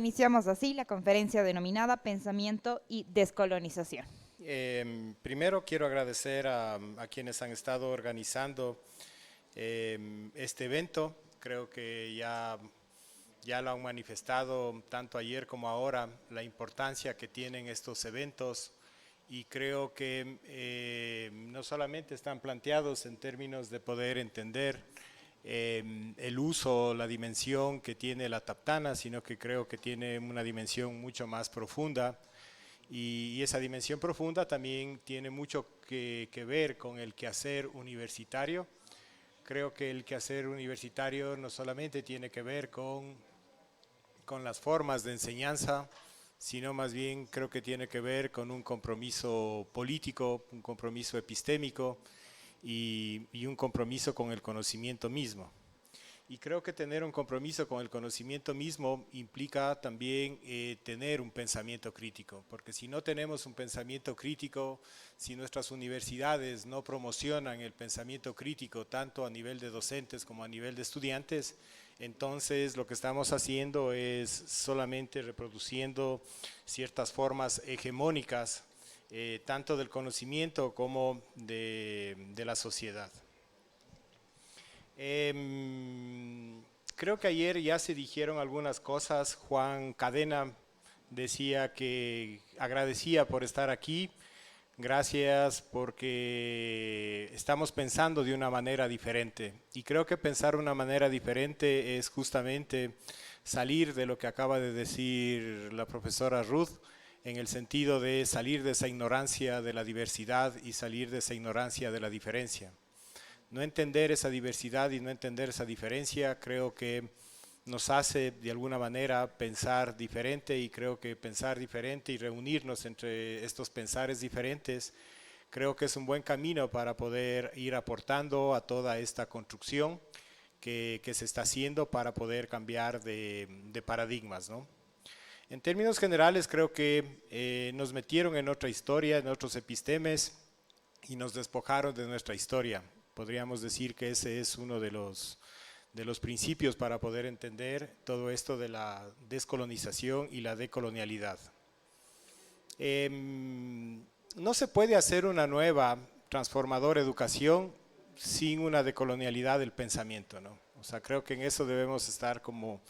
Iniciamos así la conferencia denominada Pensamiento y Descolonización. Primero quiero agradecer a quienes han estado organizando este evento. Creo que ya lo han manifestado tanto ayer como ahora, la importancia que tienen estos eventos, y creo que no solamente están planteados en términos de poder entender el uso, la dimensión que tiene la Taptana, sino que creo que tiene una dimensión mucho más profunda, y esa dimensión profunda también tiene mucho que ver con el quehacer universitario. Creo que el quehacer universitario no solamente tiene que ver con las formas de enseñanza, sino más bien creo que tiene que ver con un compromiso político, un compromiso epistémico y un compromiso con el conocimiento mismo. Y creo que tener un compromiso con el conocimiento mismo implica también tener un pensamiento crítico, porque si no tenemos un pensamiento crítico, si nuestras universidades no promocionan el pensamiento crítico tanto a nivel de docentes como a nivel de estudiantes, entonces lo que estamos haciendo es solamente reproduciendo ciertas formas hegemónicas, tanto del conocimiento como de la sociedad. Creo que ayer ya se dijeron algunas cosas. Juan Cadena decía que agradecía por estar aquí. Gracias porque estamos pensando de una manera diferente. Y creo que pensar de una manera diferente es justamente salir de lo que acaba de decir la profesora Ruth, en el sentido de salir de esa ignorancia de la diversidad y salir de esa ignorancia de la diferencia. No entender esa diversidad y no entender esa diferencia creo que nos hace de alguna manera pensar diferente, y creo que pensar diferente y reunirnos entre estos pensares diferentes creo que es un buen camino para poder ir aportando a toda esta construcción que se está haciendo para poder cambiar de paradigmas, ¿no? En términos generales creo que nos metieron en otra historia, en otros epistemes, y nos despojaron de nuestra historia. Podríamos decir que ese es uno de los principios para poder entender todo esto de la descolonización y la decolonialidad. No se puede hacer una nueva transformadora educación sin una decolonialidad del pensamiento, ¿no? O sea, creo que en eso debemos estar como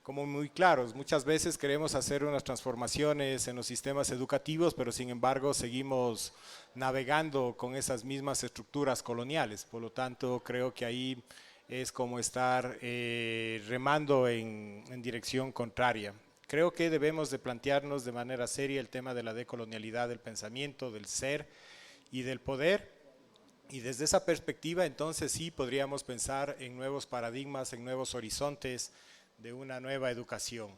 muy claros. Muchas veces queremos hacer unas transformaciones en los sistemas educativos, pero sin embargo seguimos navegando con esas mismas estructuras coloniales. Por lo tanto, creo que ahí es como estar remando en dirección contraria. Creo que debemos de plantearnos de manera seria el tema de la decolonialidad del pensamiento, del ser y del poder. Y desde esa perspectiva, entonces sí podríamos pensar en nuevos paradigmas, en nuevos horizontes de una nueva educación.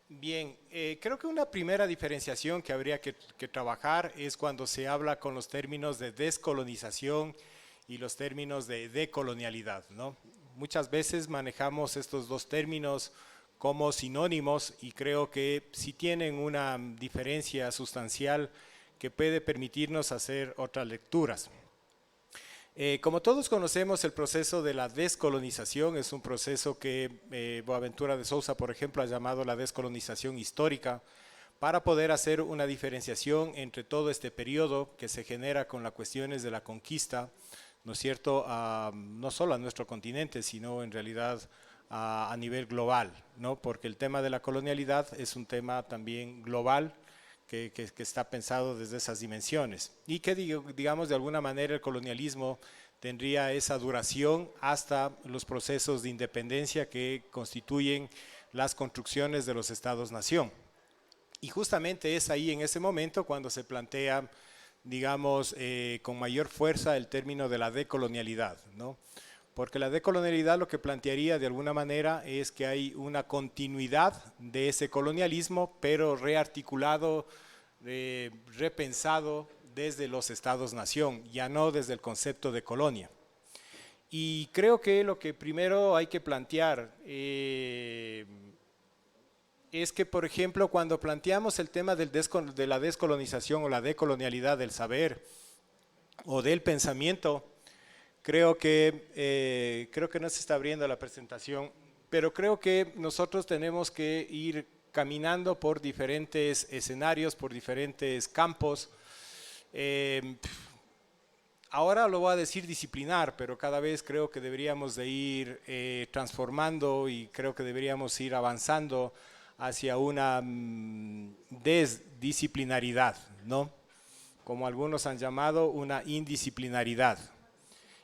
Bien, creo que una primera diferenciación que habría que trabajar es cuando se habla con los términos de descolonización y los términos de decolonialidad, ¿no? Muchas veces manejamos estos dos términos como sinónimos, y creo que sí tienen una diferencia sustancial que puede permitirnos hacer otras lecturas. Como todos conocemos, el proceso de la descolonización es un proceso que Boaventura de Sousa, por ejemplo, ha llamado la descolonización histórica, para poder hacer una diferenciación entre todo este periodo que se genera con las cuestiones de la conquista, ¿no es cierto?, no solo a nuestro continente, sino en realidad a nivel global, ¿no? Porque el tema de la colonialidad es un tema también global, que está pensado desde esas dimensiones, y que digamos de alguna manera el colonialismo tendría esa duración hasta los procesos de independencia que constituyen las construcciones de los estados-nación. Y justamente es ahí en ese momento cuando se plantea, digamos, con mayor fuerza el término de la decolonialidad, ¿no? Porque la decolonialidad lo que plantearía de alguna manera es que hay una continuidad de ese colonialismo, pero rearticulado, repensado desde los estados-nación, ya no desde el concepto de colonia. Y creo que lo que primero hay que plantear es que, por ejemplo, cuando planteamos el tema de la descolonización o la decolonialidad del saber o del pensamiento, creo que no se está abriendo la presentación, pero creo que nosotros tenemos que ir caminando por diferentes escenarios, por diferentes campos. Ahora lo voy a decir disciplinar, pero cada vez creo que deberíamos de ir transformando y creo que deberíamos ir avanzando hacia una desdisciplinaridad, ¿no? Como algunos han llamado, una indisciplinaridad.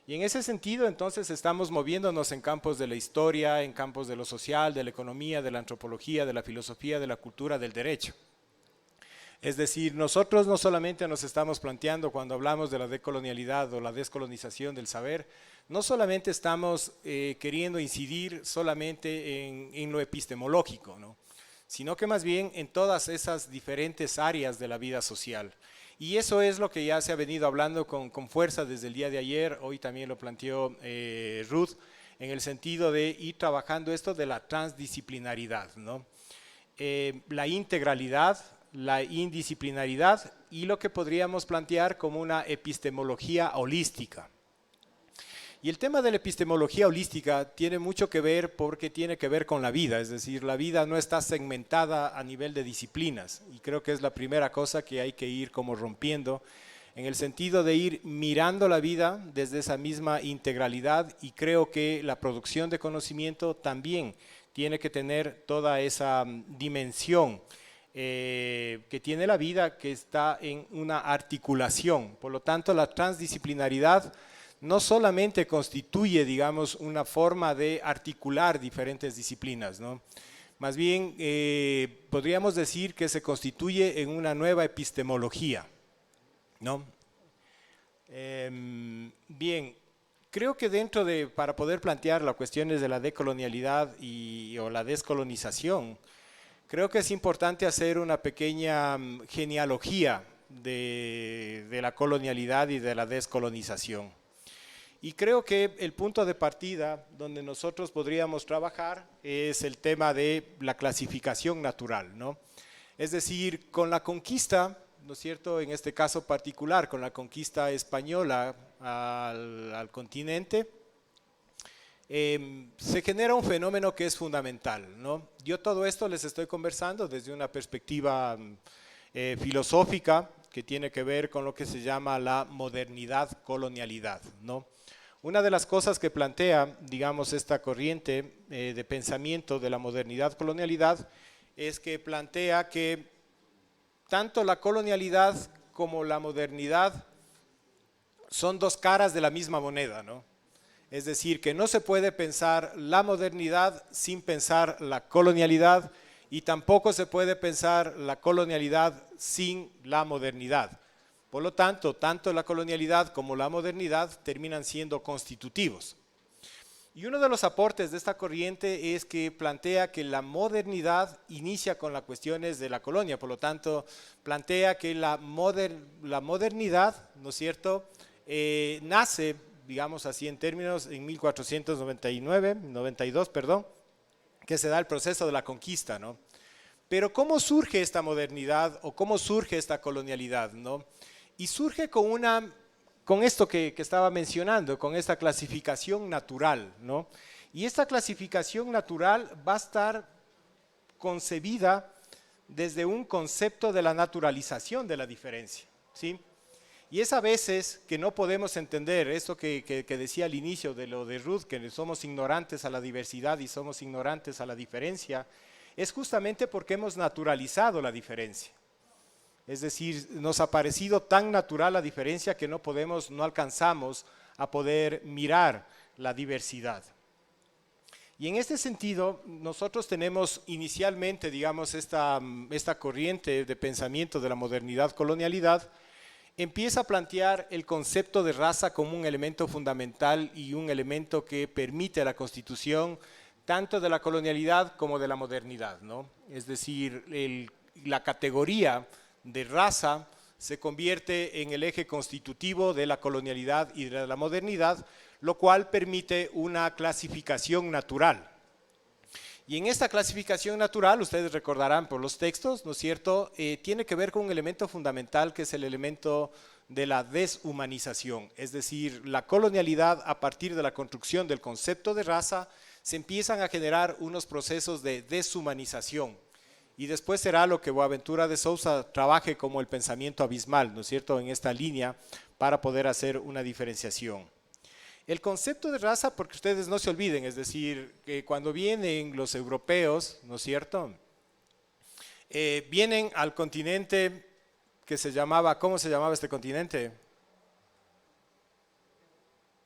Y en ese sentido, entonces, estamos moviéndonos en campos de la historia, en campos de lo social, de la economía, de la antropología, de la filosofía, de la cultura, del derecho. Es decir, nosotros no solamente nos estamos planteando cuando hablamos de la decolonialidad o la descolonización del saber, no solamente estamos queriendo incidir solamente en lo epistemológico, ¿no? Sino que más bien en todas esas diferentes áreas de la vida social. Y eso es lo que ya se ha venido hablando con fuerza desde el día de ayer, hoy también lo planteó Ruth, en el sentido de ir trabajando esto de la transdisciplinaridad, ¿no? La integralidad, la indisciplinaridad y lo que podríamos plantear como una epistemología holística. Y el tema de la epistemología holística tiene mucho que ver porque tiene que ver con la vida, es decir, la vida no está segmentada a nivel de disciplinas y creo que es la primera cosa que hay que ir como rompiendo en el sentido de ir mirando la vida desde esa misma integralidad y creo que la producción de conocimiento también tiene que tener toda esa dimensión que tiene la vida, que está en una articulación. Por lo tanto, la transdisciplinaridad no solamente constituye, digamos, una forma de articular diferentes disciplinas, ¿no? Más bien, podríamos decir que se constituye en una nueva epistemología, ¿no? Bien, creo que para poder plantear las cuestiones de la decolonialidad o la descolonización, creo que es importante hacer una pequeña genealogía de la colonialidad y de la descolonización. Y creo que el punto de partida donde nosotros podríamos trabajar es el tema de la clasificación natural, ¿no? Es decir, con la conquista, ¿no es cierto?, en este caso particular, con la conquista española al continente, se genera un fenómeno que es fundamental, ¿no? Yo todo esto les estoy conversando desde una perspectiva filosófica que tiene que ver con lo que se llama la modernidad-colonialidad, ¿no? Una de las cosas que plantea, digamos, esta corriente de pensamiento de la modernidad-colonialidad es que plantea que tanto la colonialidad como la modernidad son dos caras de la misma moneda, ¿no? Es decir, que no se puede pensar la modernidad sin pensar la colonialidad y tampoco se puede pensar la colonialidad sin la modernidad. Por lo tanto, tanto la colonialidad como la modernidad terminan siendo constitutivos. Y uno de los aportes de esta corriente es que plantea que la modernidad inicia con las cuestiones de la colonia, por lo tanto, plantea que la modernidad, ¿no es cierto?, nace, digamos así en términos, en 1492, que se da el proceso de la conquista, ¿no? Pero ¿cómo surge esta modernidad o cómo surge esta colonialidad, ¿no? Y surge con esto que estaba mencionando, con esta clasificación natural, ¿no? Y esta clasificación natural va a estar concebida desde un concepto de la naturalización de la diferencia, ¿sí? Y es a veces que no podemos entender esto que decía al inicio de lo de Ruth, que somos ignorantes a la diversidad y somos ignorantes a la diferencia, es justamente porque hemos naturalizado la diferencia. Es decir, nos ha parecido tan natural la diferencia que no alcanzamos a poder mirar la diversidad. Y en este sentido, nosotros tenemos inicialmente, digamos, esta corriente de pensamiento de la modernidad-colonialidad, empieza a plantear el concepto de raza como un elemento fundamental y un elemento que permite la constitución tanto de la colonialidad como de la modernidad, ¿no? Es decir, la categoría de raza se convierte en el eje constitutivo de la colonialidad y de la modernidad, lo cual permite una clasificación natural. Y en esta clasificación natural, ustedes recordarán por los textos, ¿no es cierto?, tiene que ver con un elemento fundamental que es el elemento de la deshumanización, es decir, la colonialidad a partir de la construcción del concepto de raza, se empiezan a generar unos procesos de deshumanización. Y después será lo que Boaventura de Sousa trabaje como el pensamiento abismal, ¿no es cierto?, en esta línea para poder hacer una diferenciación. El concepto de raza, porque ustedes no se olviden, es decir, que cuando vienen los europeos, ¿no es cierto?, vienen al continente que se llamaba, ¿cómo se llamaba este continente?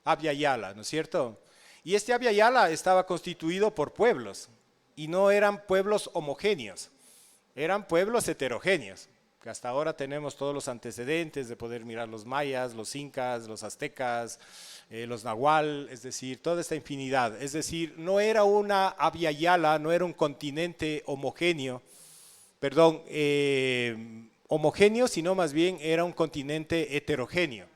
Abya Yala, ¿no es cierto? Y este Abya Yala estaba constituido por pueblos, y no eran pueblos homogéneos, eran pueblos heterogéneos, que hasta ahora tenemos todos los antecedentes de poder mirar los mayas, los incas, los aztecas, los nahual, es decir, toda esta infinidad. Es decir, no era una Abya Yala, no era un continente homogéneo, perdón, homogéneo, sino más bien era un continente heterogéneo.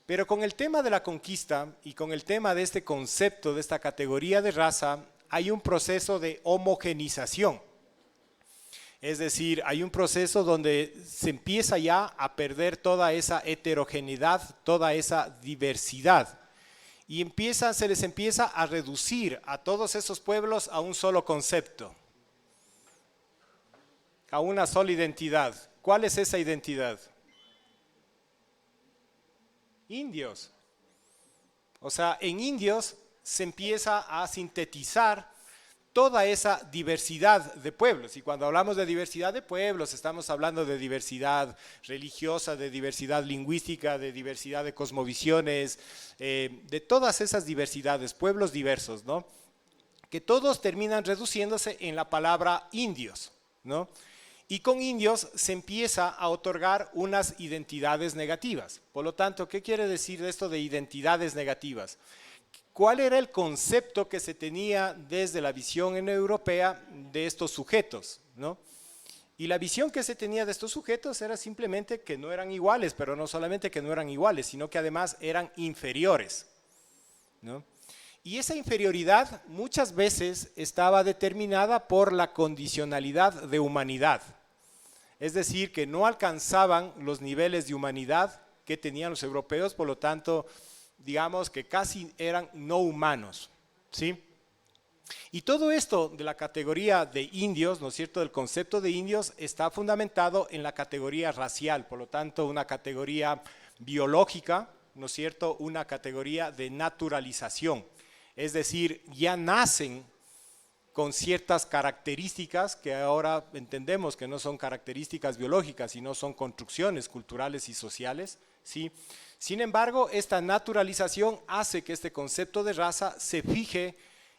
Pero con el tema de la conquista y con el tema de este concepto, de esta categoría de raza, hay un proceso de homogenización. Es decir, hay un proceso donde se empieza ya a perder toda esa heterogeneidad, toda esa diversidad. Y se les empieza a reducir a todos esos pueblos a un solo concepto, a una sola identidad. ¿Cuál es esa identidad? Indios. O sea, en indios se empieza a sintetizar toda esa diversidad de pueblos. Y cuando hablamos de diversidad de pueblos, estamos hablando de diversidad religiosa, de diversidad lingüística, de diversidad de cosmovisiones, de todas esas diversidades, pueblos diversos, ¿no?, que todos terminan reduciéndose en la palabra indios, ¿no? Y con indios se empieza a otorgar unas identidades negativas. Por lo tanto, ¿qué quiere decir esto de identidades negativas? ¿Cuál era el concepto que se tenía desde la visión europea de estos sujetos, ¿no? Y la visión que se tenía de estos sujetos era simplemente que no eran iguales, pero no solamente que no eran iguales, sino que además eran inferiores, ¿no? Y esa inferioridad muchas veces estaba determinada por la condicionalidad de humanidad. Es decir, que no alcanzaban los niveles de humanidad que tenían los europeos, por lo tanto, digamos que casi eran no humanos, ¿sí? Y todo esto de la categoría de indios, ¿no es cierto?, del concepto de indios, está fundamentado en la categoría racial, por lo tanto, una categoría biológica, ¿no es cierto?, una categoría de naturalización. Es decir, ya nacen con ciertas características que ahora entendemos que no son características biológicas, sino son construcciones culturales y sociales, ¿sí? Sin embargo, esta naturalización hace que este concepto de raza se fije,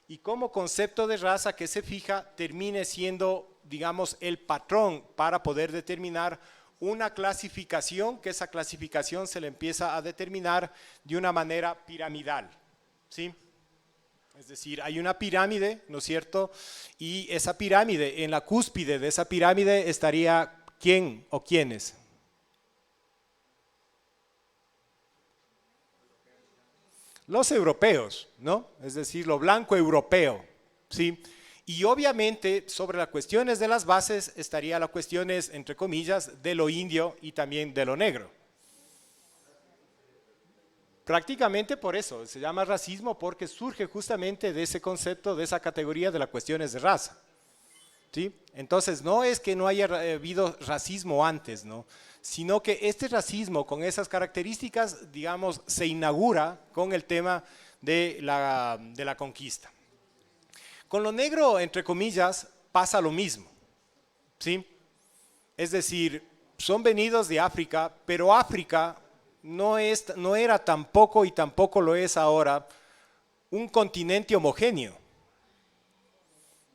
y como concepto de raza que se fija termine siendo, digamos, el patrón para poder determinar una clasificación, que esa clasificación se le empieza a determinar de una manera piramidal, ¿sí? Es decir, hay una pirámide, ¿no es cierto? Y esa pirámide, en la cúspide de esa pirámide estaría ¿quién o quiénes? Los europeos, ¿no? Es decir, lo blanco europeo, ¿sí? Y obviamente sobre las cuestiones de las bases estaría las cuestiones, entre comillas, de lo indio y también de lo negro. Prácticamente por eso, se llama racismo porque surge justamente de ese concepto, de esa categoría de las cuestiones de raza, ¿sí? Entonces no es que no haya habido racismo antes, ¿no?, sino que este racismo con esas características, digamos, se inaugura con el tema de la conquista. Con lo negro, entre comillas, pasa lo mismo, ¿sí? Es decir, son venidos de África, pero África no era tampoco, y tampoco lo es ahora, un continente homogéneo.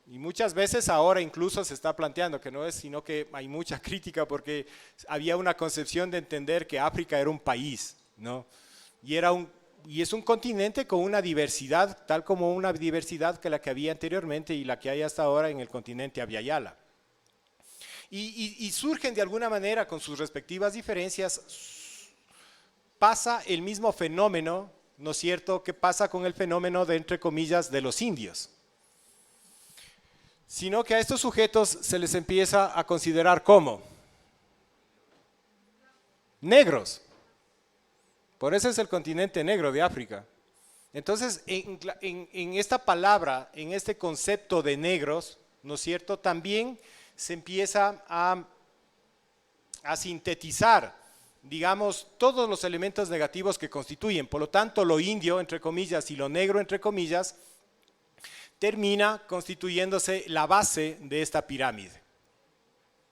Y muchas veces ahora incluso se está planteando que no es, sino que hay mucha crítica porque había una concepción de entender que África era un país, ¿no? Y es un continente con una diversidad, tal como una diversidad que la que había anteriormente y la que hay hasta ahora en el continente Abya Yala. Y surgen de alguna manera con sus respectivas diferencias. Pasa el mismo fenómeno, ¿no es cierto?, que pasa con el fenómeno de, entre comillas, de los indios. Sino que a estos sujetos se les empieza a considerar como negros, Por eso es el continente negro de África. Entonces, en esta palabra, en este concepto de negros, ¿no es cierto?, también se empieza a sintetizar, digamos, todos los elementos negativos que constituyen. Por lo tanto, lo indio, entre comillas, y lo negro, entre comillas, termina constituyéndose la base de esta pirámide.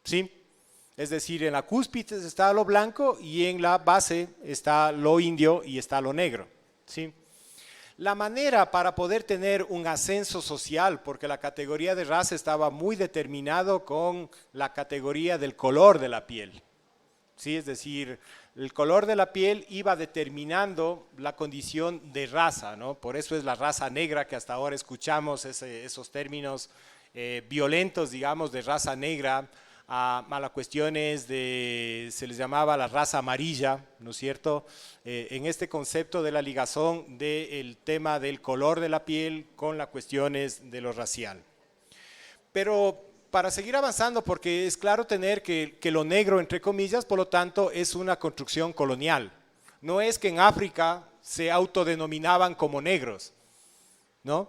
¿Sí? Es decir, en la cúspide está lo blanco y en la base está lo indio y está lo negro. ¿Sí? La manera para poder tener un ascenso social, porque la categoría de raza estaba muy determinado con la categoría del color de la piel. ¿Sí? Es decir, el color de la piel iba determinando la condición de raza, ¿no? Por eso es la raza negra que hasta ahora escuchamos esos términos violentos, digamos, de raza negra, a las cuestiones se les llamaba la raza amarilla, ¿no es cierto? En este concepto de la ligazón del tema del color de la piel con las cuestiones de lo racial. Pero para seguir avanzando, porque es claro tener que lo negro, entre comillas, por lo tanto, es una construcción colonial. No es que en África se autodenominaban como negros, ¿no?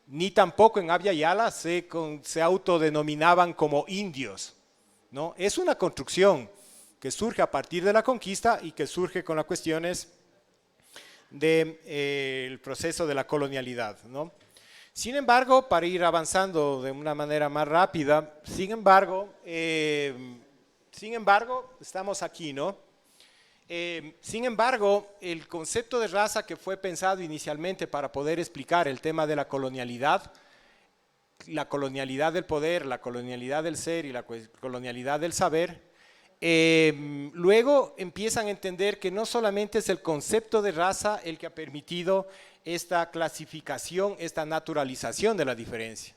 Ni tampoco en Abya Yala se autodenominaban como indios, ¿no? Es una construcción que surge a partir de la conquista y que surge con las cuestiones del proceso de la colonialidad, ¿no? Sin embargo, para ir avanzando de una manera más rápida, sin embargo, estamos aquí, ¿no? Sin embargo, el concepto de raza que fue pensado inicialmente para poder explicar el tema de la colonialidad del poder, la colonialidad del ser y la colonialidad del saber, luego empiezan a entender que no solamente es el concepto de raza el que ha permitido esta clasificación, esta naturalización de la diferencia,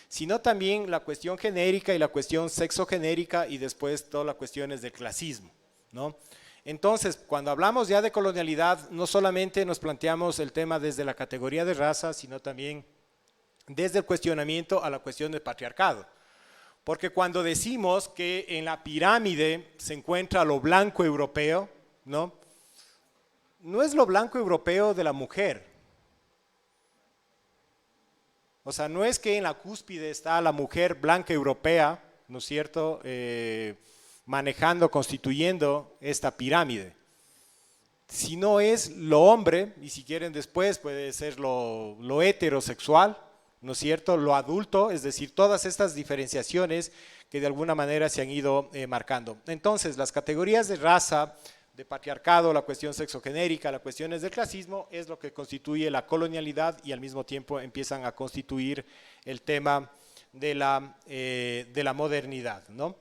sino también la cuestión genérica y la cuestión sexogenérica y después todas las cuestiones del clasismo, ¿no? Entonces, cuando hablamos ya de colonialidad, no solamente nos planteamos el tema desde la categoría de raza, sino también desde el cuestionamiento a la cuestión del patriarcado. Porque cuando decimos que en la pirámide se encuentra lo blanco europeo, ¿no? No es lo blanco europeo de la mujer. O sea, no es que en la cúspide está la mujer blanca europea, ¿no es cierto?, manejando, constituyendo esta pirámide. Sino es lo hombre, y si quieren después puede ser lo heterosexual, ¿no es cierto?, lo adulto, es decir, todas estas diferenciaciones que de alguna manera se han ido marcando. Entonces, las categorías de raza, de patriarcado, la cuestión sexogenérica, las cuestiones del clasismo, es lo que constituye la colonialidad y al mismo tiempo empiezan a constituir el tema de la modernidad, ¿no?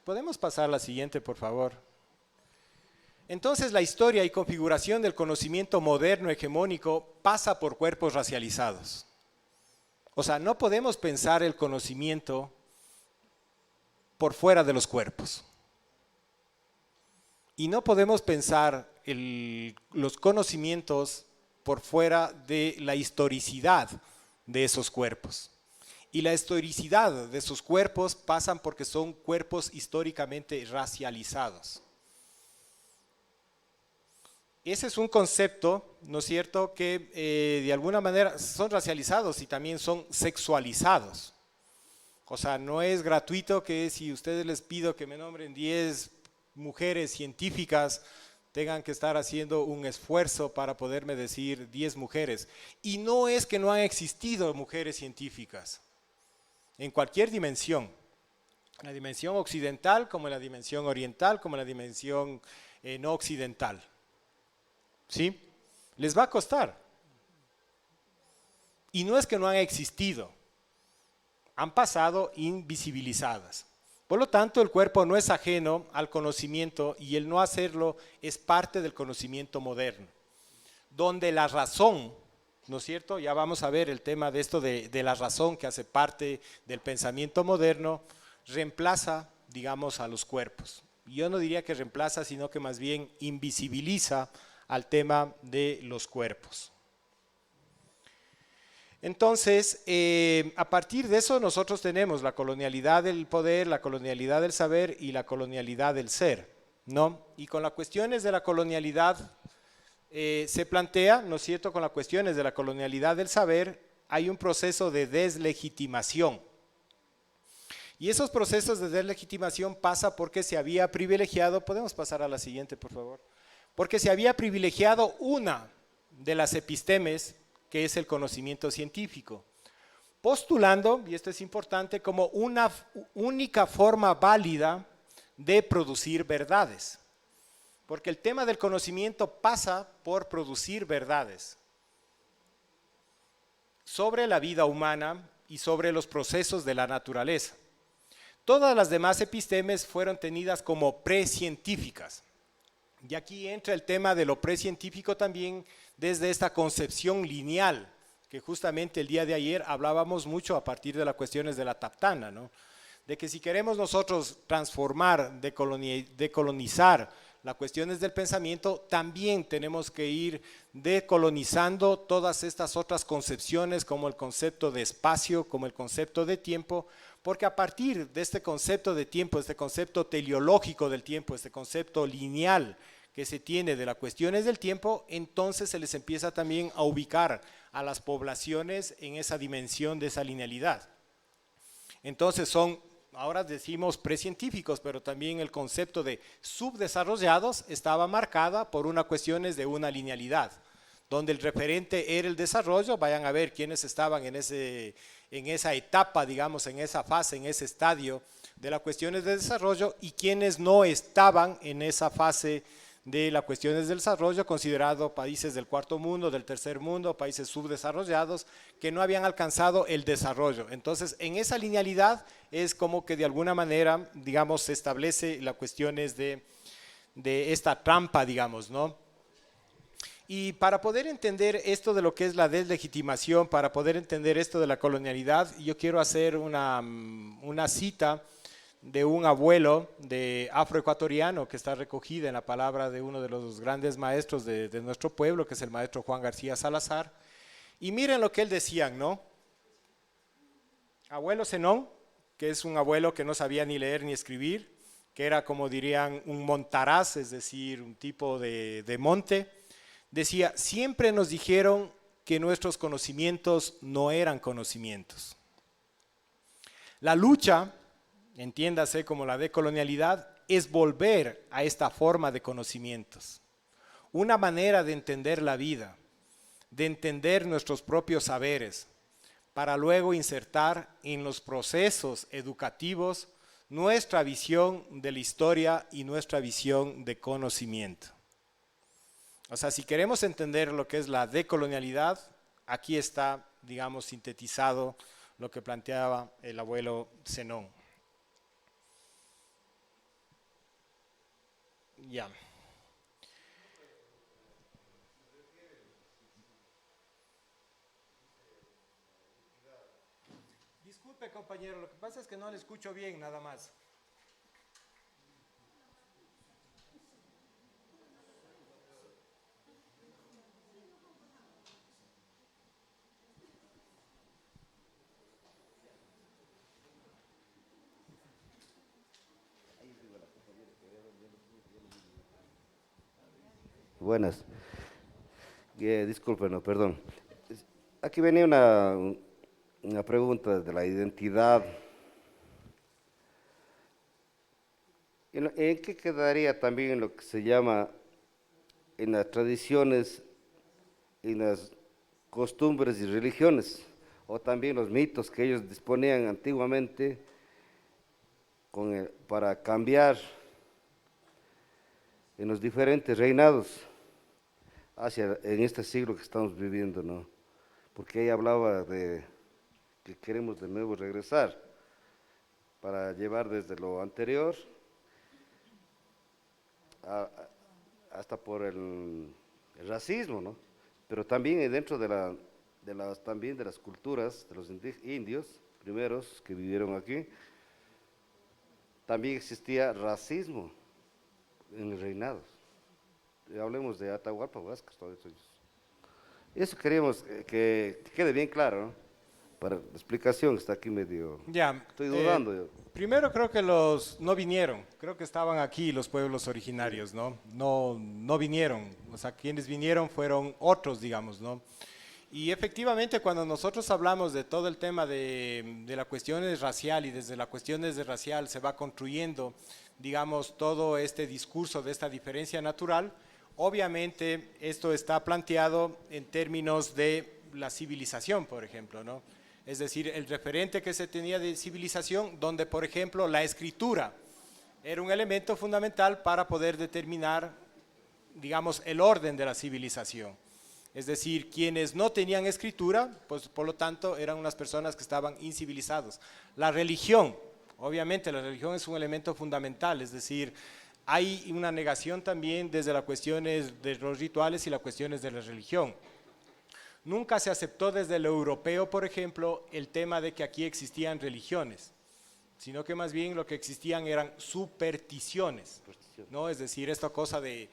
¿Podemos pasar a la siguiente, por favor? Entonces, la historia y configuración del conocimiento moderno hegemónico pasa por cuerpos racializados. O sea, no podemos pensar el conocimiento por fuera de los cuerpos. Y no podemos pensar los conocimientos por fuera de la historicidad de esos cuerpos. Y la historicidad de sus cuerpos pasan porque son cuerpos históricamente racializados. Ese es un concepto, ¿no es cierto?, que de alguna manera son racializados y también son sexualizados. O sea, no es gratuito que si ustedes les pido que me nombren 10 mujeres científicas, tengan que estar haciendo un esfuerzo para poderme decir 10 mujeres. Y no es que no han existido mujeres científicas, en cualquier dimensión, en la dimensión occidental, como en la dimensión oriental, como en la dimensión no occidental. ¿Sí? Les va a costar. Y no es que no han existido, han pasado invisibilizadas. Por lo tanto, el cuerpo no es ajeno al conocimiento y el no hacerlo es parte del conocimiento moderno, donde la razón, ¿no es cierto? Ya vamos a ver el tema de esto de la razón que hace parte del pensamiento moderno, reemplaza, digamos, a los cuerpos. Yo no diría que reemplaza, sino que más bien invisibiliza al tema de los cuerpos. Entonces, a partir de eso nosotros tenemos la colonialidad del poder, la colonialidad del saber y la colonialidad del ser, ¿no? Y con las cuestiones de la colonialidad se plantea, ¿no es cierto?, con las cuestiones de la colonialidad del saber, hay un proceso de deslegitimación. Y esos procesos de deslegitimación pasa porque se había privilegiado, podemos pasar a la siguiente, por favor, porque se había privilegiado una de las epistemes, que es el conocimiento científico, postulando, y esto es importante, como una única forma válida de producir verdades. Porque el tema del conocimiento pasa por producir verdades sobre la vida humana y sobre los procesos de la naturaleza. Todas las demás epistemes fueron tenidas como precientíficas. Y aquí entra el tema de lo precientífico también desde esta concepción lineal, que justamente el día de ayer hablábamos mucho a partir de las cuestiones de la Taptana, ¿no? De que si queremos nosotros transformar, decolonizar las cuestiones del pensamiento, también tenemos que ir decolonizando todas estas otras concepciones, como el concepto de espacio, como el concepto de tiempo, porque a partir de este concepto de tiempo, este concepto teleológico del tiempo, este concepto lineal que se tiene de las cuestiones del tiempo, entonces se les empieza también a ubicar a las poblaciones en esa dimensión de esa linealidad. Entonces son, ahora decimos precientíficos, pero también el concepto de subdesarrollados estaba marcada por unas cuestiones de una linealidad, donde el referente era el desarrollo. Vayan a ver quiénes estaban en esa etapa, digamos, en esa fase, en ese estadio de las cuestiones de desarrollo, y quienes no estaban en esa fase de las cuestiones del desarrollo, considerado países del cuarto mundo, del tercer mundo, países subdesarrollados, que no habían alcanzado el desarrollo. Entonces, en esa linealidad es como que de alguna manera, digamos, se establece las cuestiones de esta trampa, digamos, ¿no? Y para poder entender esto de lo que es la deslegitimación, para poder entender esto de la colonialidad, yo quiero hacer una cita de un abuelo de afroecuatoriano que está recogida en la palabra de uno de los grandes maestros de nuestro pueblo, que es el maestro Juan García Salazar. Y miren lo que él decía, ¿no? Abuelo Zenón, que es un abuelo que no sabía ni leer ni escribir, que era, como dirían, un montaraz, es decir, un tipo de monte, decía: siempre nos dijeron que nuestros conocimientos no eran conocimientos. La lucha, entiéndase como la decolonialidad, es volver a esta forma de conocimientos. Una manera de entender la vida, de entender nuestros propios saberes, para luego insertar en los procesos educativos nuestra visión de la historia y nuestra visión de conocimiento. O sea, si queremos entender lo que es la decolonialidad, aquí está, digamos, sintetizado lo que planteaba el abuelo Zenón. Ya. Disculpe, compañero, lo que pasa es que no le escucho bien, nada más. Buenas. Disculpen, no, perdón. Aquí venía una pregunta de la identidad. ¿En qué quedaría también lo que se llama en las tradiciones, en las costumbres y religiones, o también los mitos que ellos disponían antiguamente para cambiar en los diferentes reinados en este siglo que estamos viviendo, ¿no? Porque ella hablaba de que queremos de nuevo regresar para llevar desde lo anterior hasta por el racismo, ¿no? Pero también dentro también de las culturas de los indios primeros que vivieron aquí, también existía racismo en los reinados. Hablemos de Atahualpa, Huáscar, todo eso. Eso queríamos que quede bien claro, ¿no? para la explicación, está aquí medio... Ya, Estoy dudando yo. primero creo que los no vinieron, creo que estaban aquí los pueblos originarios, ¿no? No vinieron, o sea, quienes vinieron fueron otros, digamos, ¿no? Y efectivamente cuando nosotros hablamos de todo el tema de la cuestión racial y desde la cuestión desde racial se va construyendo, digamos, todo este discurso de esta diferencia natural, obviamente esto está planteado en términos de la civilización, por ejemplo, ¿no? Es decir, el referente que se tenía de civilización, donde, por ejemplo, la escritura era un elemento fundamental para poder determinar, digamos, el orden de la civilización. Es decir, quienes no tenían escritura, pues por lo tanto eran unas personas que estaban incivilizados. La religión, obviamente la religión es un elemento fundamental, es decir, hay una negación también desde las cuestiones de los rituales y las cuestiones de la religión. Nunca se aceptó desde lo europeo, por ejemplo, el tema de que aquí existían religiones, sino que más bien lo que existían eran supersticiones, ¿no? Es decir, esta cosa de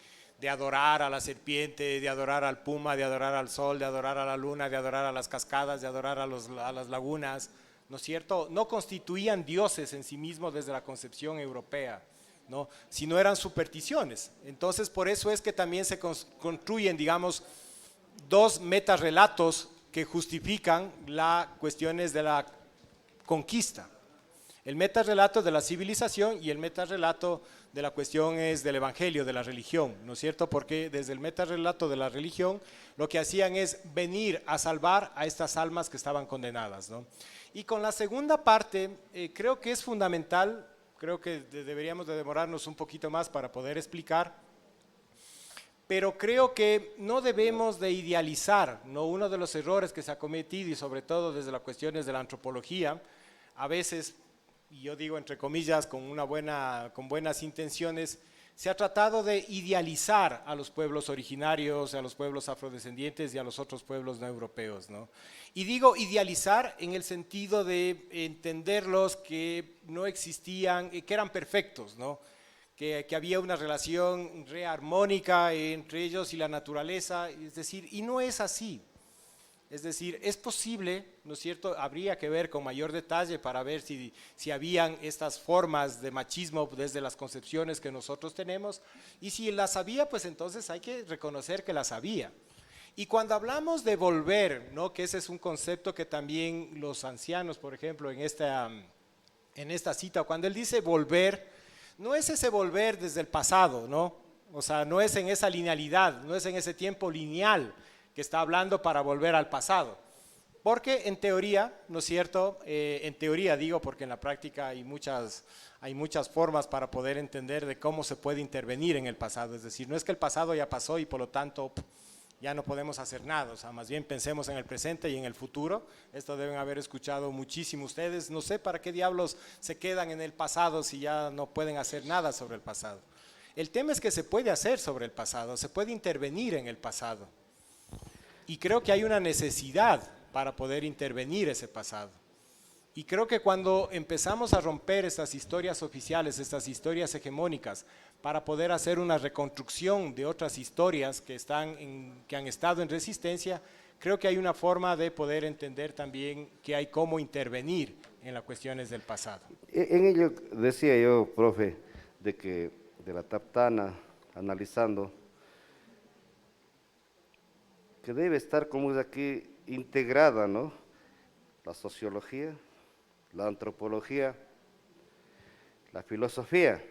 adorar a la serpiente, de adorar al puma, de adorar al sol, de adorar a la luna, de adorar a las cascadas, de adorar a las lagunas, ¿no es cierto? No constituían dioses en sí mismos desde la concepción europea, ¿no? Sino eran supersticiones. Entonces, por eso es que también se construyen, digamos, dos metarrelatos que justifican las cuestiones de la conquista. El metarrelato de la civilización y el metarrelato de la cuestión es del evangelio, de la religión, ¿no es cierto? Porque desde el metarrelato de la religión lo que hacían es venir a salvar a estas almas que estaban condenadas, ¿no? Y con la segunda parte creo que es fundamental, creo que deberíamos de demorarnos un poquito más para poder explicar, pero creo que no debemos de idealizar, ¿no? Uno de los errores que se ha cometido y sobre todo desde las cuestiones de la antropología, a veces, y yo digo entre comillas con buenas intenciones, se ha tratado de idealizar a los pueblos originarios, a los pueblos afrodescendientes y a los otros pueblos no europeos, ¿no? Y digo idealizar en el sentido de entenderlos que no existían, que eran perfectos, ¿no? Que había una relación rearmónica entre ellos y la naturaleza, es decir, y no es así. Es decir, es posible, ¿no es cierto? Habría que ver con mayor detalle para ver si habían estas formas de machismo desde las concepciones que nosotros tenemos, y si las había, pues entonces hay que reconocer que las había. Y cuando hablamos de volver, ¿no? Que ese es un concepto que también los ancianos, por ejemplo, en esta cita, cuando él dice volver, no es ese volver desde el pasado, ¿no? O sea, no es en esa linealidad, no es en ese tiempo lineal que está hablando para volver al pasado. Porque en teoría, ¿no es cierto? En teoría digo, porque en la práctica hay muchas formas para poder entender de cómo se puede intervenir en el pasado. Es decir, no es que el pasado ya pasó y por lo tanto ya no podemos hacer nada. O sea, más bien pensemos en el presente y en el futuro. Esto deben haber escuchado muchísimo ustedes. No sé para qué diablos se quedan en el pasado si ya no pueden hacer nada sobre el pasado. El tema es que se puede hacer sobre el pasado, se puede intervenir en el pasado. Y creo que hay una necesidad para poder intervenir ese pasado. Y creo que cuando empezamos a romper estas historias oficiales, estas historias hegemónicas, para poder hacer una reconstrucción de otras historias que han estado en resistencia, creo que hay una forma de poder entender también que hay cómo intervenir en las cuestiones del pasado. En ello decía yo, profe, de la Taptana, analizando, que debe estar, como es aquí, integrada, ¿no? La sociología, la antropología, la filosofía,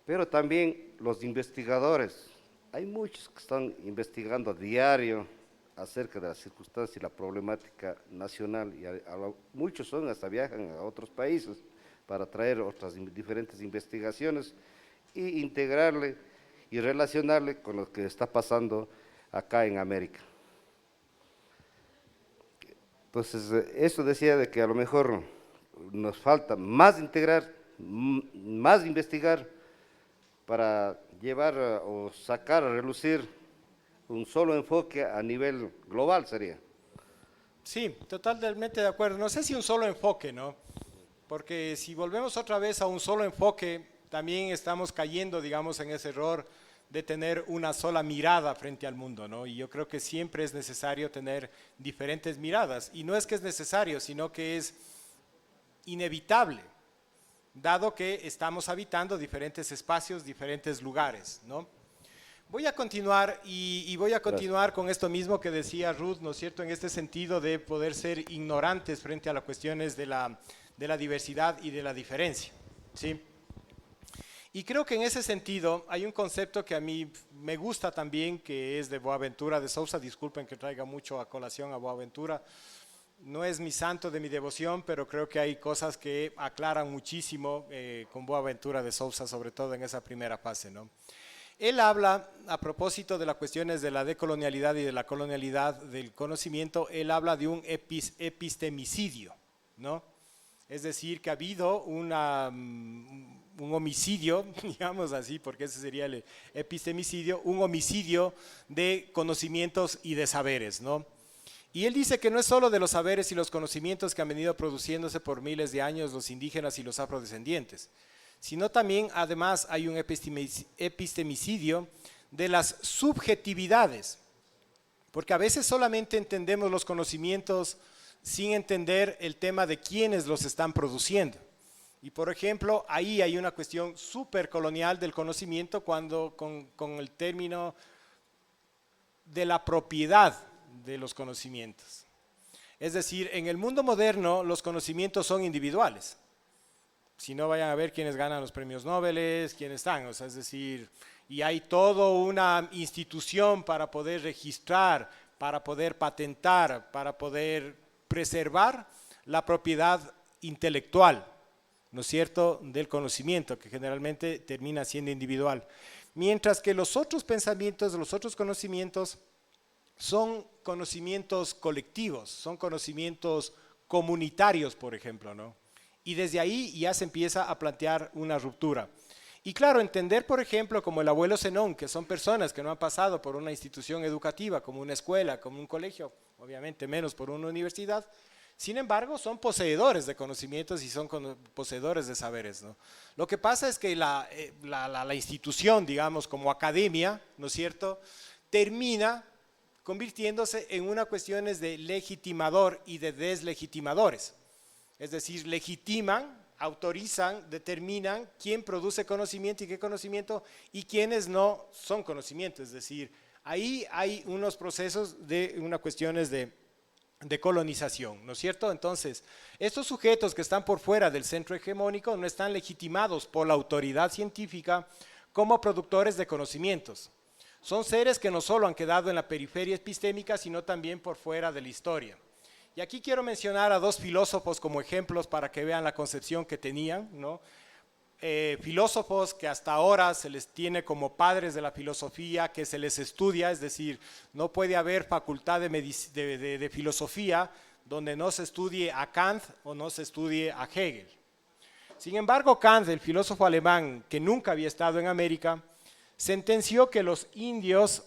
pero también los investigadores. Hay muchos que están investigando a diario acerca de las circunstancias y la problemática nacional, y muchos hasta viajan a otros países para traer otras diferentes investigaciones e integrarle y relacionarle con lo que está pasando acá en América. Entonces, eso decía de que a lo mejor nos falta más integrar, más investigar para llevar o sacar a relucir un solo enfoque a nivel global sería. Sí, totalmente de acuerdo. No sé si un solo enfoque, ¿no? Porque si volvemos otra vez a un solo enfoque, también estamos cayendo, digamos, en ese error de tener una sola mirada frente al mundo, ¿no? Y yo creo que siempre es necesario tener diferentes miradas. Y no es que es necesario, sino que es inevitable, dado que estamos habitando diferentes espacios, diferentes lugares, ¿no? Voy a continuar y voy a continuar con esto mismo que decía Ruth, ¿no es cierto?, en este sentido de poder ser ignorantes frente a las cuestiones de la diversidad y de la diferencia, ¿sí? Y creo que en ese sentido hay un concepto que a mí me gusta también, que es de Boaventura de Sousa. Disculpen que traiga mucho a colación a Boaventura, no es mi santo de mi devoción, pero creo que hay cosas que aclaran muchísimo con Boaventura de Sousa, sobre todo en esa primera fase, ¿no? Él habla, a propósito de las cuestiones de la decolonialidad y de la colonialidad del conocimiento, él habla de un epistemicidio, ¿no? Es decir, que ha habido un homicidio, digamos así, porque ese sería el epistemicidio, un homicidio de conocimientos y de saberes, ¿no? Y él dice que no es solo de los saberes y los conocimientos que han venido produciéndose por miles de años los indígenas y los afrodescendientes, sino también, además, hay un epistemicidio de las subjetividades, porque a veces solamente entendemos los conocimientos sin entender el tema de quiénes los están produciendo. Y por ejemplo, ahí hay una cuestión súper colonial del conocimiento cuando con el término de la propiedad de los conocimientos. Es decir, en el mundo moderno los conocimientos son individuales. Si no, vayan a ver quiénes ganan los premios Nobel, quiénes están, o sea, es decir, y hay toda una institución para poder registrar, para poder patentar, para poder preservar la propiedad intelectual, ¿no es cierto?, del conocimiento, que generalmente termina siendo individual. Mientras que los otros pensamientos, los otros conocimientos, son conocimientos colectivos, son conocimientos comunitarios, por ejemplo, ¿no? Y desde ahí ya se empieza a plantear una ruptura. Y claro, entender, por ejemplo, como el abuelo Zenón, que son personas que no han pasado por una institución educativa, como una escuela, como un colegio, obviamente menos por una universidad, sin embargo, son poseedores de conocimientos y son poseedores de saberes, ¿no? Lo que pasa es que la institución, digamos, como academia, ¿no es cierto?, termina convirtiéndose en una cuestión de legitimador y de deslegitimadores. Es decir, legitiman, autorizan, determinan quién produce conocimiento y qué conocimiento y quiénes no son conocimiento. Es decir, ahí hay unos procesos de unas cuestiones de colonización, ¿no es cierto? Entonces, estos sujetos que están por fuera del centro hegemónico no están legitimados por la autoridad científica como productores de conocimientos. Son seres que no solo han quedado en la periferia epistémica, sino también por fuera de la historia. Y aquí quiero mencionar a dos filósofos como ejemplos para que vean la concepción que tenían, ¿no? Filósofos que hasta ahora se les tiene como padres de la filosofía, que se les estudia, es decir, no puede haber facultad de filosofía donde no se estudie a Kant o no se estudie a Hegel. Sin embargo, Kant, el filósofo alemán que nunca había estado en América, sentenció que los indios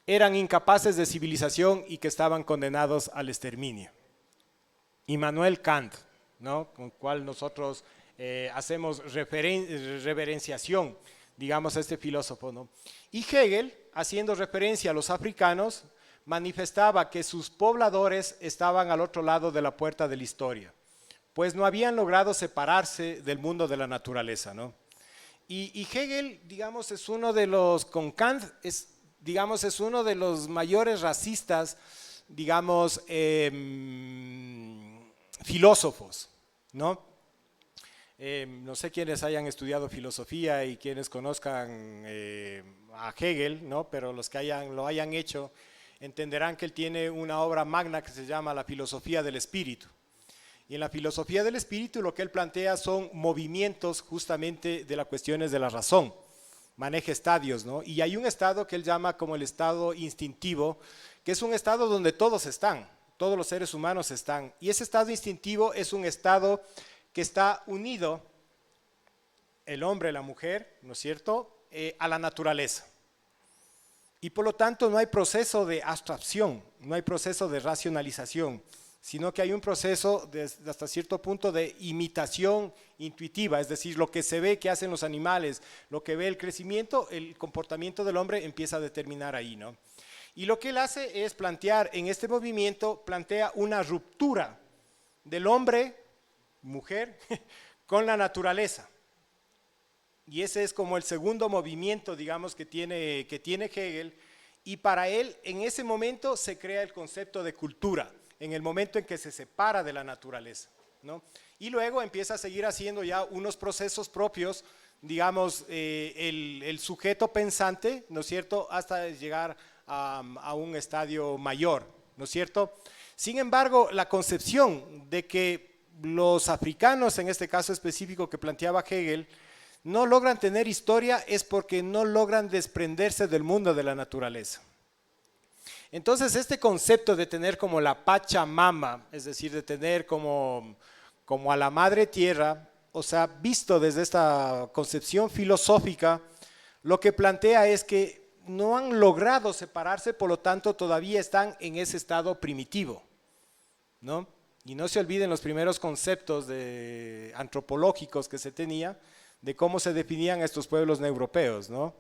eran incapaces de civilización y que estaban condenados al exterminio. Immanuel Kant, ¿no?, con el cual nosotros hacemos reverenciación, digamos, a este filósofo, ¿no? Y Hegel, haciendo referencia a los africanos, manifestaba que sus pobladores estaban al otro lado de la puerta de la historia, pues no habían logrado separarse del mundo de la naturaleza, ¿no? Y Hegel, digamos, es uno de los, con Kant, digamos, es uno de los mayores racistas, digamos, filósofos, ¿no? No sé quiénes hayan estudiado filosofía y quienes conozcan a Hegel, ¿no?, pero los que lo hayan hecho entenderán que él tiene una obra magna que se llama La filosofía del espíritu. Y en la filosofía del espíritu lo que él plantea son movimientos justamente de las cuestiones de la razón, maneja estadios, ¿no? Y hay un estado que él llama como el estado instintivo, que es un estado donde todos están, todos los seres humanos están. Y ese estado instintivo es un estado que está unido, el hombre, la mujer, ¿no es cierto?, a la naturaleza. Y por lo tanto no hay proceso de abstracción, no hay proceso de racionalización. sino que hay un proceso hasta cierto punto de imitación intuitiva, es decir, lo que se ve que hacen los animales, lo que ve el crecimiento, el comportamiento del hombre empieza a determinar ahí, ¿no? Y lo que él hace es plantear en este movimiento, plantea una ruptura del hombre, mujer, con la naturaleza. Y ese es como el segundo movimiento, digamos, que tiene Hegel, y para él en ese momento se crea el concepto de cultura, en el momento en que se separa de la naturaleza, ¿no? Y luego empieza a seguir haciendo ya unos procesos propios, digamos, el sujeto pensante, ¿no es cierto?, hasta llegar a un estadio mayor, ¿no es cierto? Sin embargo, la concepción de que los africanos, en este caso específico que planteaba Hegel, no logran tener historia es porque no logran desprenderse del mundo de la naturaleza. Entonces, este concepto de tener como la Pachamama, es decir, de tener como a la madre tierra, o sea, visto desde esta concepción filosófica, lo que plantea es que no han logrado separarse, por lo tanto todavía están en ese estado primitivo, ¿no? Y no se olviden los primeros conceptos antropológicos que se tenía de cómo se definían estos pueblos neoeuropeos, ¿no?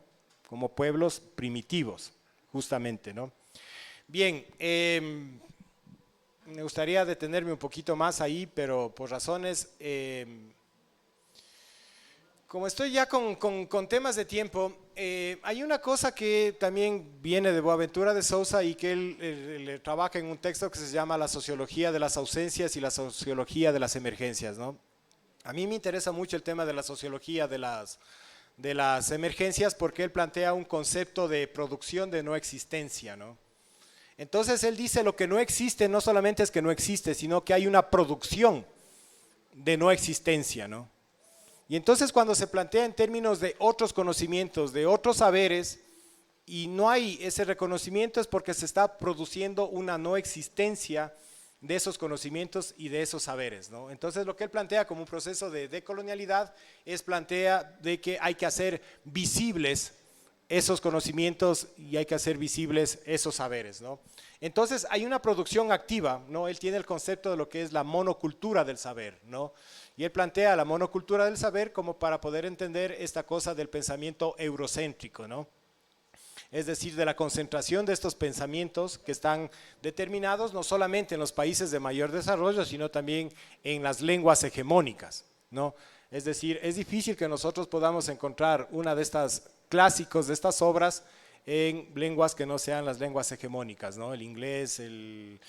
Como pueblos primitivos, justamente, ¿no? Bien, me gustaría detenerme un poquito más ahí, pero por razones, como estoy ya con temas de tiempo, hay una cosa que también viene de Boaventura de Sousa y que él trabaja en un texto que se llama La sociología de las ausencias y la sociología de las emergencias, ¿no? A mí me interesa mucho el tema de la sociología de las emergencias porque él plantea un concepto de producción de no existencia, ¿no? Entonces él dice lo que no existe no solamente es que no existe, sino que hay una producción de no existencia, ¿no? Y entonces cuando se plantea en términos de otros conocimientos, de otros saberes, y no hay ese reconocimiento es porque se está produciendo una no existencia de esos conocimientos y de esos saberes, ¿no? Entonces lo que él plantea como un proceso de decolonialidad plantea de que hay que hacer visibles esos conocimientos y hay que hacer visibles esos saberes, ¿no? Entonces hay una producción activa, ¿no? Él tiene el concepto de lo que es la monocultura del saber, ¿no? Y él plantea la monocultura del saber como para poder entender esta cosa del pensamiento eurocéntrico, ¿no? Es decir, de la concentración de estos pensamientos que están determinados no solamente en los países de mayor desarrollo, sino también en las lenguas hegemónicas, ¿no? Es decir, es difícil que nosotros podamos encontrar una de estas clásicos de estas obras en lenguas que no sean las lenguas hegemónicas, ¿no? El inglés, el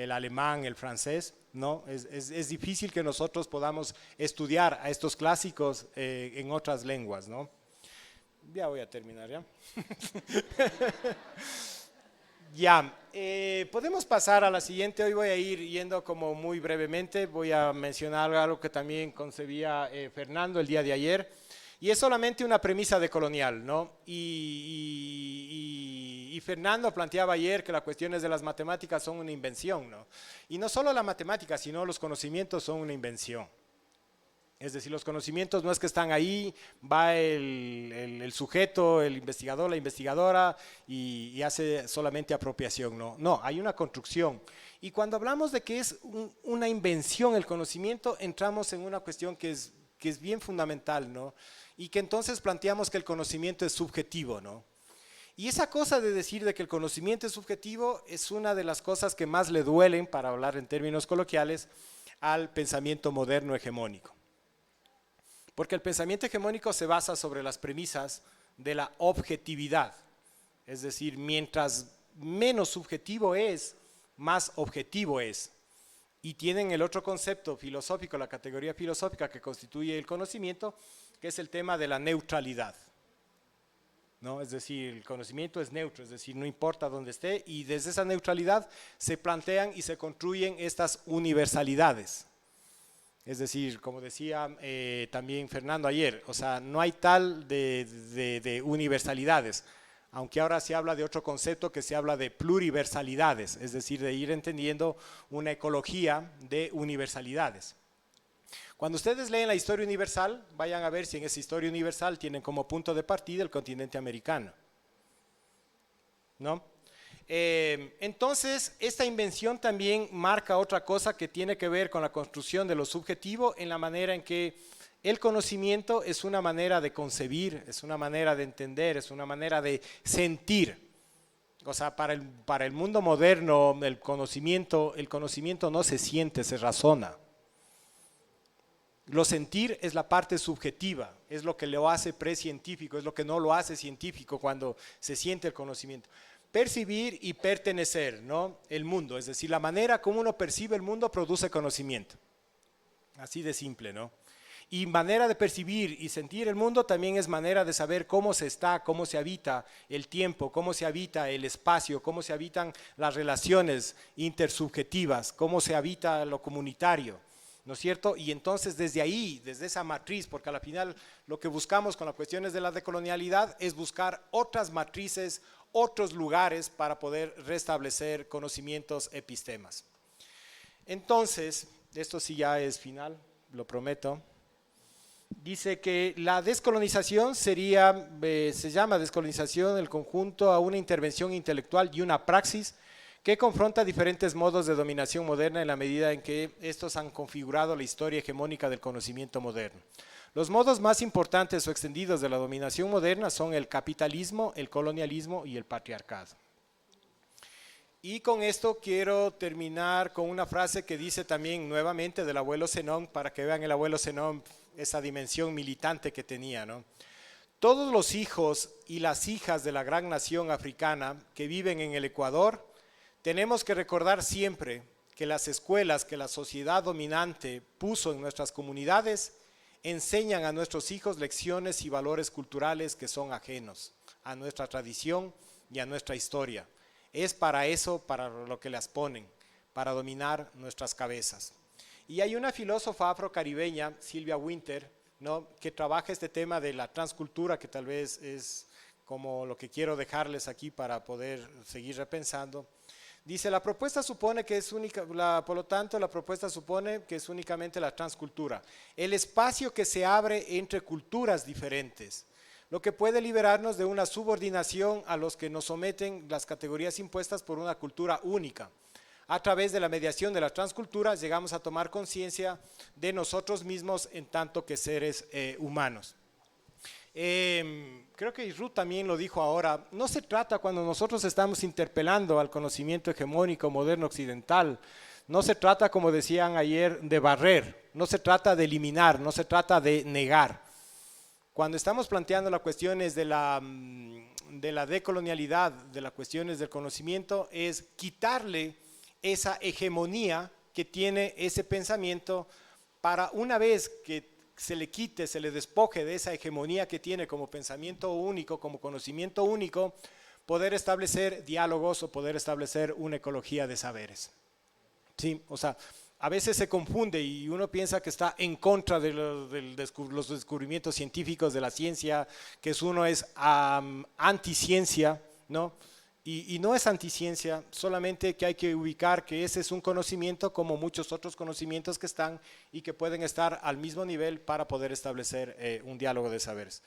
alemán, el francés, ¿no? Es difícil que nosotros podamos estudiar a estos clásicos en otras lenguas, ¿no? Ya voy a terminar, ¿ya? Ya, podemos pasar a la siguiente. Hoy voy a ir yendo como muy brevemente. Voy a mencionar algo que también concebía Fernando el día de ayer. Y es solamente una premisa decolonial, ¿no? Y Fernando planteaba ayer que las cuestiones de las matemáticas son una invención, ¿no? Y no solo la matemática, sino los conocimientos son una invención. Es decir, los conocimientos no es que están ahí, va el sujeto, el investigador, la investigadora y hace solamente apropiación, no. No, hay una construcción. Y cuando hablamos de que es una invención el conocimiento, entramos en una cuestión que es bien fundamental, ¿no? Y que entonces planteamos que el conocimiento es subjetivo, ¿no? Y esa cosa de decir de que el conocimiento es subjetivo es una de las cosas que más le duelen, para hablar en términos coloquiales, al pensamiento moderno hegemónico. Porque el pensamiento hegemónico se basa sobre las premisas de la objetividad. Es decir, mientras menos subjetivo es, más objetivo es. Y tienen el otro concepto filosófico, la categoría filosófica que constituye el conocimiento, que es el tema de la neutralidad, ¿no? Es decir, el conocimiento es neutro, es decir, no importa dónde esté, y desde esa neutralidad se plantean y se construyen estas universalidades. Es decir, como decía también Fernando ayer, o sea, no hay tal de universalidades, aunque ahora se habla de otro concepto que se habla de pluriversalidades, es decir, de ir entendiendo una ecología de universalidades. Cuando ustedes leen la historia universal, vayan a ver si en esa historia universal tienen como punto de partida el continente americano, ¿no? Entonces, esta invención también marca otra cosa que tiene que ver con la construcción de lo subjetivo en la manera en que el conocimiento es una manera de concebir, es una manera de entender, es una manera de sentir. O sea, para el mundo moderno, el conocimiento no se siente, se razona. Lo sentir es la parte subjetiva, es lo que lo hace precientífico, es lo que no lo hace científico cuando se siente el conocimiento. Percibir y pertenecer, ¿no? El mundo, es decir, la manera como uno percibe el mundo produce conocimiento. Así de simple, ¿no? Y manera de percibir y sentir el mundo también es manera de saber cómo se está, cómo se habita el tiempo, cómo se habita el espacio, cómo se habitan las relaciones intersubjetivas, cómo se habita lo comunitario, ¿no es cierto? Y entonces desde ahí, desde esa matriz, porque al final lo que buscamos con las cuestiones de la decolonialidad es buscar otras matrices, otros lugares para poder restablecer conocimientos, epistemas. Entonces, esto sí ya es final, lo prometo. Dice que la descolonización sería, se llama descolonización el conjunto a una intervención intelectual y una praxis que confronta diferentes modos de dominación moderna en la medida en que estos han configurado la historia hegemónica del conocimiento moderno. Los modos más importantes o extendidos de la dominación moderna son el capitalismo, el colonialismo y el patriarcado. Y con esto quiero terminar con una frase que dice también nuevamente del abuelo Zenón, para que vean el abuelo Zenón esa dimensión militante que tenía, ¿no? Todos los hijos y las hijas de la gran nación africana que viven en el Ecuador, tenemos que recordar siempre que las escuelas que la sociedad dominante puso en nuestras comunidades enseñan a nuestros hijos lecciones y valores culturales que son ajenos a nuestra tradición y a nuestra historia. Es para eso, para lo que las ponen, para dominar nuestras cabezas. Y hay una filósofa afrocaribeña, Sylvia Wynter, ¿no?, que trabaja este tema de la transcultura, que tal vez es como lo que quiero dejarles aquí para poder seguir repensando. Dice, la propuesta supone que es única, por lo tanto, la propuesta supone que es únicamente la transcultura, el espacio que se abre entre culturas diferentes, lo que puede liberarnos de una subordinación a los que nos someten las categorías impuestas por una cultura única. A través de la mediación de la transcultura llegamos a tomar conciencia de nosotros mismos en tanto que seres humanos. Creo que Ruth también lo dijo ahora, no se trata cuando nosotros estamos interpelando al conocimiento hegemónico moderno occidental, no se trata, como decían ayer, de barrer, no se trata de eliminar, no se trata de negar. Cuando estamos planteando las cuestiones de la decolonialidad, de las cuestiones del conocimiento, es quitarle esa hegemonía que tiene ese pensamiento para una vez que se le quite, se le despoje de esa hegemonía que tiene como pensamiento único, como conocimiento único, poder establecer diálogos o poder establecer una ecología de saberes. Sí, o sea, a veces se confunde y uno piensa que está en contra de los descubrimientos científicos de la ciencia, que uno es anticiencia, ¿no? Y no es anticiencia, solamente que hay que ubicar que ese es un conocimiento como muchos otros conocimientos que están y que pueden estar al mismo nivel para poder establecer un diálogo de saberes.